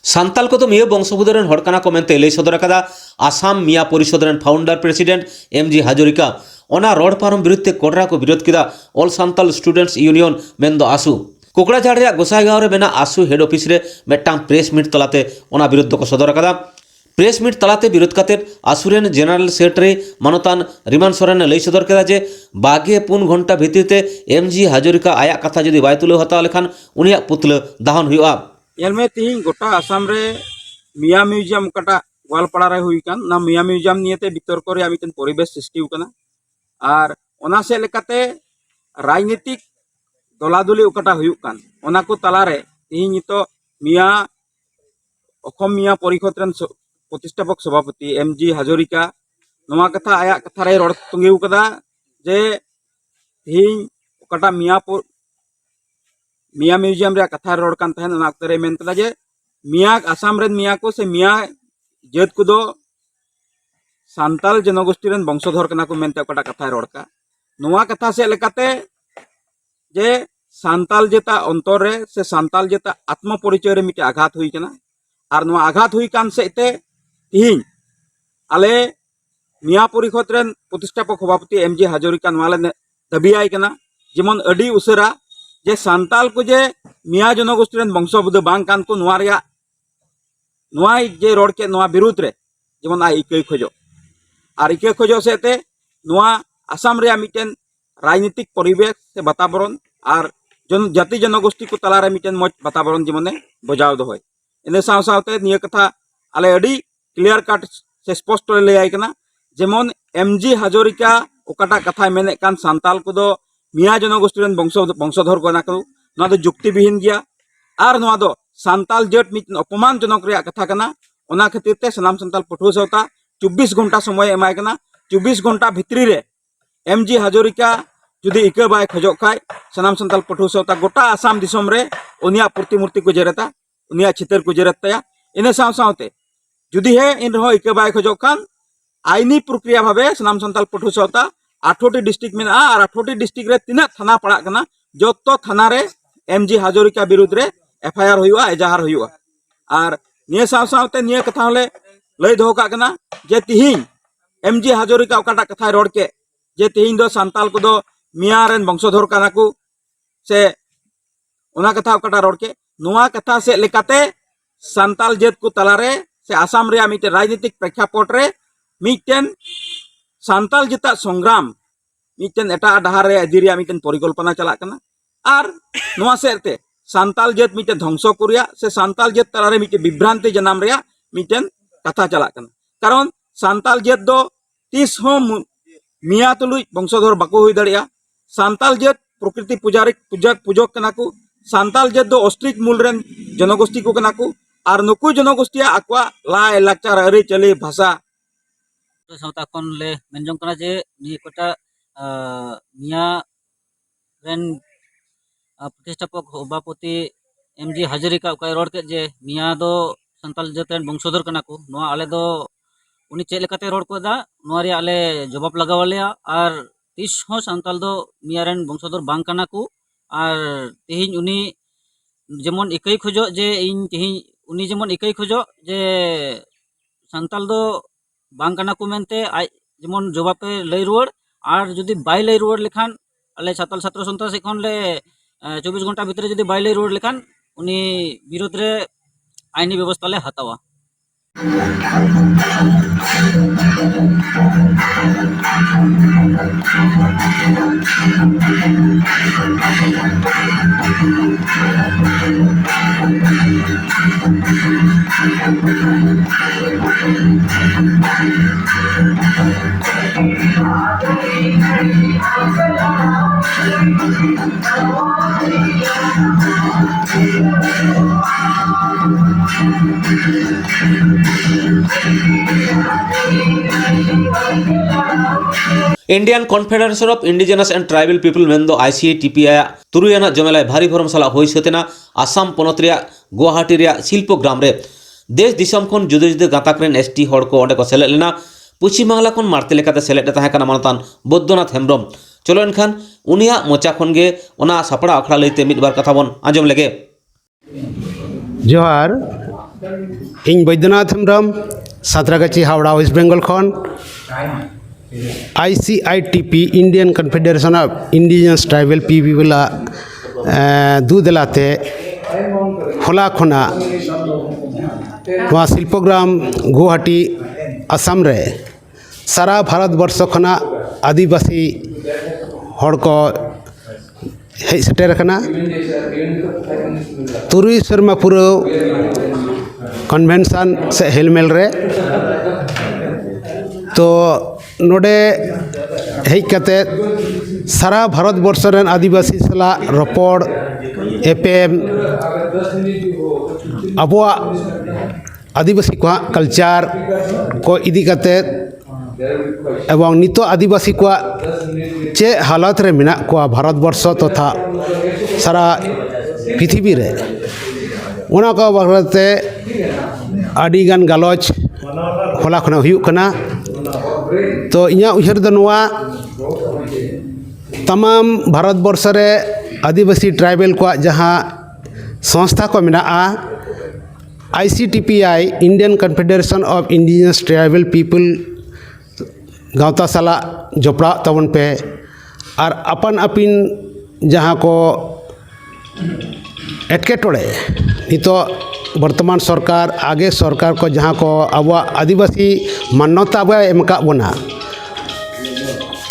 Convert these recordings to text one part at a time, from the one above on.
सान्ताल को तो मिया बंशोधरेन हड़ काना को मेनते लई सदर अकादा आसाम मिया परिषदेन फाउंडर प्रेसिडेंट एमजी हाजरिका ओना रोड पारम बिरुद्धे कोडरा को विरोध किदा ऑल सान्ताल स्टूडेंट्स यूनियन मेनदो आसु कोकड़ाझाड़ रे गोसाईगांव रे मेना आसु हेड ऑफिस रे मेटांग प्रेस मीट तलाते ओना विरोध को सदर अकादा प्रेस मीट तलाते विरोध काते आसुरेन जनरल सेक्रेटरी मानतान रिमानसोरेन लई सदर केदा जे 24 घंटा भित्तिरते एमजी हाजरिका आया कथा जदि बाय तुले हताव लेखान उनिया पुतला दाहन हुआ में तीन गोटा आसाम रे मिया म्यूजियम कटा गोवालपाड़ा रे हुई कान ना मिया म्यूजियम नियते बितर को रे मिटन परिवेश सृष्टि हुकना और ओना से लेकाते राजनीतिक दलादुली उकटा हुई कान ओना को तलारे तीन नितो मिया अखम मिया परिषद रेन प्रतिष्ठापक सभापति एमजी हाजरिका नवा कथा आया कथा रे रोड तुंगे उकदा जे तीन उकटा मिया म्यूजियम रे कथा रोड कान तहन ना अक्तरे मेन कदा जे मिया आसाम रेन मिया को से मिया जेत को दो सांताल जनगोष्ठी रेन वंशधर कना को मेनते कटा कथा रोड का नवा कथा से लेकाते जे सांताल जेता अंतर रे से सांताल जेता आत्म परिचय रे मिटे आघात हुई कना और नवा आघात हुई कान सेते तिहिन आले मिया परिषद रेन प्रतिष्ठापक सभापति एमजी हाजरिका नवा ले दाबी आय कना जेमन अडी उसरा जे सांताल को जे मिया जनगोष्ठी रेन वंशोबुद बांग कान को नवा रिया नवा जे रोड के नवा विरुद्ध रे जेमन आ इके खोजो और इके खोजो सेते नवा आसाम रे मिटेन राजनीतिक परिवेश से वातावरण और जन जाति जनगोष्ठी को तला रे मिटेन मज वातावरण जेमने बजाव दो होय इने साव सावते निया कथा आले अडी क्लियर कट से स्पष्ट ले आय कना जेमन एमजी हाजरिका ओकाटा कथा मेने कान सांताल को दो मिया जनगोष्ठी रेन वंशधर को ना को ना दो जुक्ति विहीन गया और ना दो सांताल जेट मिट अपमानजनक रे कथा कना ओना खातिर ते सनाम सांताल पठुआ सौता 24 घंटा समय एमाय कना 24 घंटा भितरी रे एमजी हाजरिका जुदी इके बाय खजो खाय सनाम सांताल पठुआ सौता गोटा आसाम दिसम रे उनिया प्रतिमूर्ति को जेरता उनिया चितर को जेरता इने साव सावते जुदी है इन रहो इके बाय खजो खान आईनी प्रक्रिया भावे सनाम सांताल पठुआ सौता 8टी डिस्ट्रिक्ट में और 8टी डिस्ट्रिक्ट रे तीना थाना पड़ा कना जो थाना रे एमजी हाजरिका विरुद्ध रे एफआईआर हुआ एजाहार हुआ और निये साव सावते निये कथा होले लय दो का कना जे तिहिन एमजी हाजरिका ओकाटा कथा रोड के जे तिहिन दो सांताल को दो मिया रेन वंशधर कना को से ओना कथा ओकाटा रोड के नोआ कथा से लेकाते सांताल जेत को तलारे से आसाम रे मिटे राजनीतिक प्रेक्षापट रे मिटेन सांताल जेता संग्राम मिटेन एटा डहार रे इदिरिया मिटेन परिकल्पना चला कना और नोआ सेते सांताल जेत मिटे ध्वंस कुरिया से सांताल जेत तलारे मिटे विभ्रांति जनाम रे मिटेन कथा चला कना कारण सांताल जेत दो 30 हो मिया तुलुई वंशधर बाको हुई दड़िया सांताल जेत प्रकृति पुजारी पूजक कना को सांताल जेत दो ऑस्ट्रिक मूल रेन जनगोष्ठी को कना को और नुकु जनगोष्ठिया आक्वा लाय लाचार अरि चली भाषा सावता कोन ले मेनजों कना जे नि कोटा मिया रेन प्रतिष्ठापक सभापति एमजी हाजरिका ओकाय रोड के जे मिया दो संताल जतेन वंशधर कना को नोआ आले दो उनी चेक लेकाते रोड को दा नोआ रे आले जवाब लगावलेया और 30 हो संताल दो मिया रेन वंशधर बांग कना को और तेहिन उनी जेमन इकई खोजो जे इन तेहिन उनी जेमन इकई खोजो जे संताल दो बांग कना को मेनते आज जेमन जवाब लय रुआड़ और जुदी बाय लय रुआड़ लेखान आले छात्र छात्र संस्था से खन ले 24 घंटा भीतर जुदी बाय लय रुआड़ लेखान उनी विरोध रे आईनी व्यवस्था ले हतावा Indian Confederation of Indigenous and Tribal People मेनदो ICTP तुरुयाना जमेला भारी भरम साला होई सतेना आसाम पोनत रिया गुवाहाटी रिया शिल्प ग्राम रे देश दिसम खन जुदे जुदे गाताक रेन ST हड़ को ओंडे को सेलेद लेना पश्चिम बांगला खन मारते लेकाते सेलेद ताहे काना मानतान बौद्धनाथ हेम्ब्रम चलो एनखान उनिया मोचा खन गे ओना सापड़ा अखड़ा लैते मिद बार कथा बन आंजम लेगे जोहार ᱤᱧ ᱵᱚৈᱫᱚᱱᱟᱛᱷ ᱦᱮᱢᱵᱨᱚᱢ ᱥᱟᱸᱛᱨᱟᱜᱟᱪᱷᱤ ᱦᱟᱣᱲᱟ ᱳᱭᱮᱥᱴ ᱵᱮᱝᱜᱚᱞ ᱠᱷᱚᱱ ICITP Indian Confederation of Indigenous Tribal People দুদেলাতে হলা খনা নয়া শিল্পগ্রাম গুয়াহাটি আসাম রে সারা ভারতবর্ষ খনা আদিবাসী হড় কো হেজ সেটের আকানা तुरुई शर्मा पुरो कन्वेंशन से हेलमेल रे तो नोडे हेज कते सारा भारत वर्ष रेन आदिवासी सला रपड़ एपेम अबुआ आदिवासी को कल्चर को इदी कते एवं नितो आदिवासी को चे हालत रे मिना को भारत वर्ष तथा सारा पृथ्वी रे उना को बारे आदि गान गालोच होला खना हुयु कना तो इया उहर दनवा तमाम भारत वर्ष रे आदिवासी ट्राइबल को जहां संस्था को मिना ICTPI Indian confederation of indigenous tribal people गावता साला जोपड़ा तबन पे और अपन अपिन जहां को एटकेटोड़े नितो वर्तमान सरकार आगे सरकार को जहाँ को अब आदिवासी मान्यता एमका बना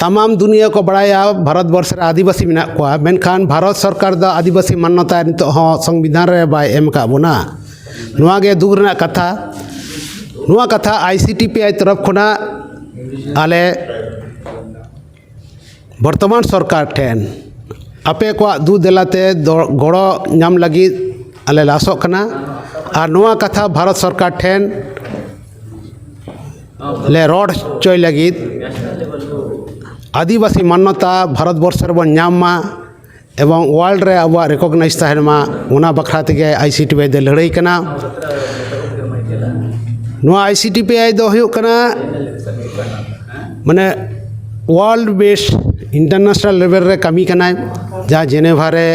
तमाम दुनिया को बड़ाया भारत वर्ष रे आदिवासी मेना को मेनखान भारत सरकार दा आदिवासी मान्यता नितो संविधान रे बाय एमका बना नुआ गे दुख रना कथा ICTPI तरफ खुना आले वर्तमान सरकार ठेन आपे को दू देलाते गड़ो नाम लगी आले लासो कना और नोआ कथा भारत सरकार ठेन ले रोड चोय लगी आदिवासी मान्यता भारत वर्ष रे बन नामा एवं वर्ल्ड रे अब रिकॉग्नाइज तहनमा उना बखरा तेगे ICTPI दे लड़ाई कना नोआ ICTPI दो हुयु कना माने वर्ल्ड बेस्ड इंटरनेशनल लेवल रे कमी कना जहाँ जेनेवा रे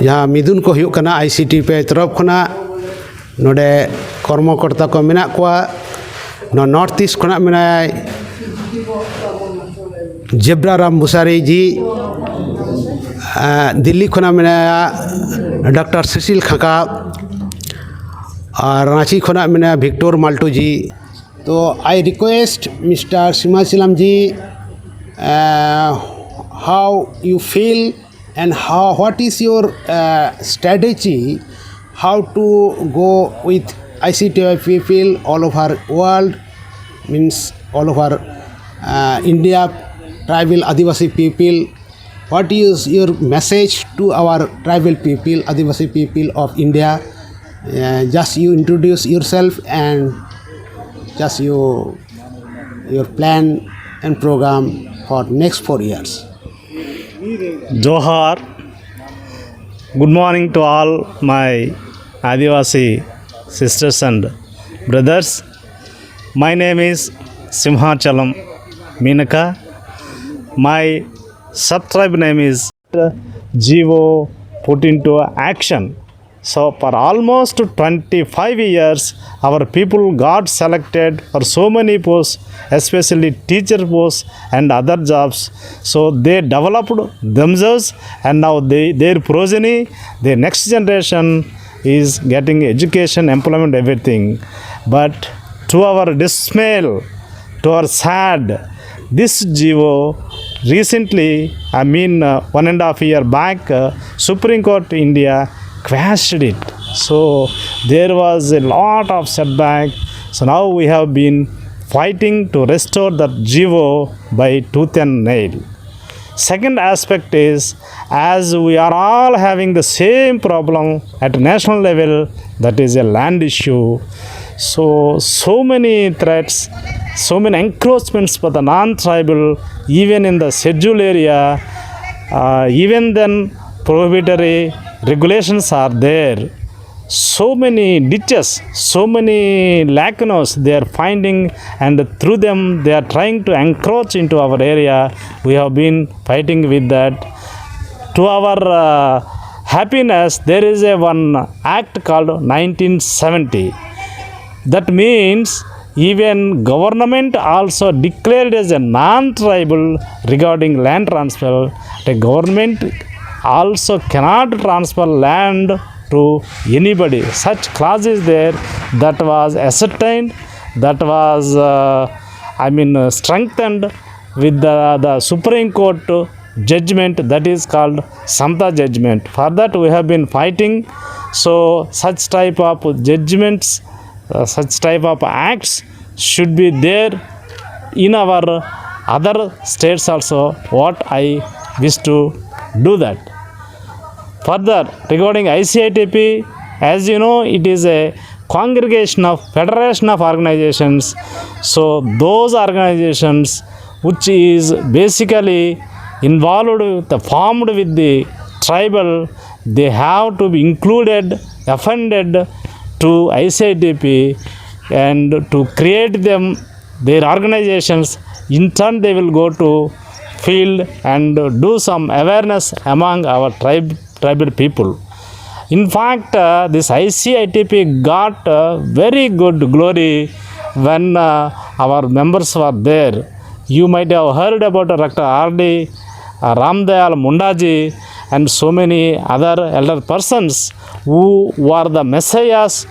जहाँ मिदुन को हुयु कना ICTPI तरफ खुना नोडे कर्मकर्ता को मेना कोआ नो नॉर्थ ईस्ट खुना मेना जेब्रा राम मुसारी जी दिल्ली खुना मेना डॉक्टर सुशील खाका और रांची खुना मेना विक्टर माल्टू जी तो I request mister Simachalam ji how you feel and what is your strategy how to go with ICTPI people all over world means all over India tribal Adivasi people what is your message to our tribal people Adivasi people of India just you introduce yourself and just your plan and program for next 4 years. Johar, good morning to all my Adivasi sisters and brothers. My name is Simhachalam Minaka. My sub-tribe name is Jivo put into action. So for almost 25 years, our people got selected for so many posts, especially teacher posts and other jobs. So they developed themselves and now their progeny, the next generation is getting education, employment, everything. But to our dismay, to our sad, this Jivo recently, 1.5 year back, Supreme Court India quashed it. So there was a lot of setback. So now we have been fighting to restore that Jivo by tooth and nail. Second aspect is, as we are all having the same problem at national level, that is a land issue. So many threats, so many encroachments for the non-tribal, even in the scheduled area, even then prohibitory regulations are there. So many ditches, so many lacunas they are finding, and through them they are trying to encroach into our area. We have been fighting with that. To our happiness, there is a one act called 1970. That means even government also declared as a non-tribal regarding land transfer. The government also cannot transfer land to anybody. Such clause is there that was ascertained, that was strengthened with the Supreme Court judgment, that is called Samta judgment. For that we have been fighting. So such type of judgments, such type of acts should be there in our other states also. What I wish to do that. Further, regarding ICITP, as you know, it is a congregation of federation of organizations. So those organizations which is basically involved with formed with the tribal, they have to be included, offended to ICITP, and to create them their organizations. In turn they will go to field and do some awareness among our tribal people. In fact, this ICITP got very good glory when our members were there. You might have heard about Dr. R.D. Ramdayal Mundaji and so many other elder persons who were the messiahs.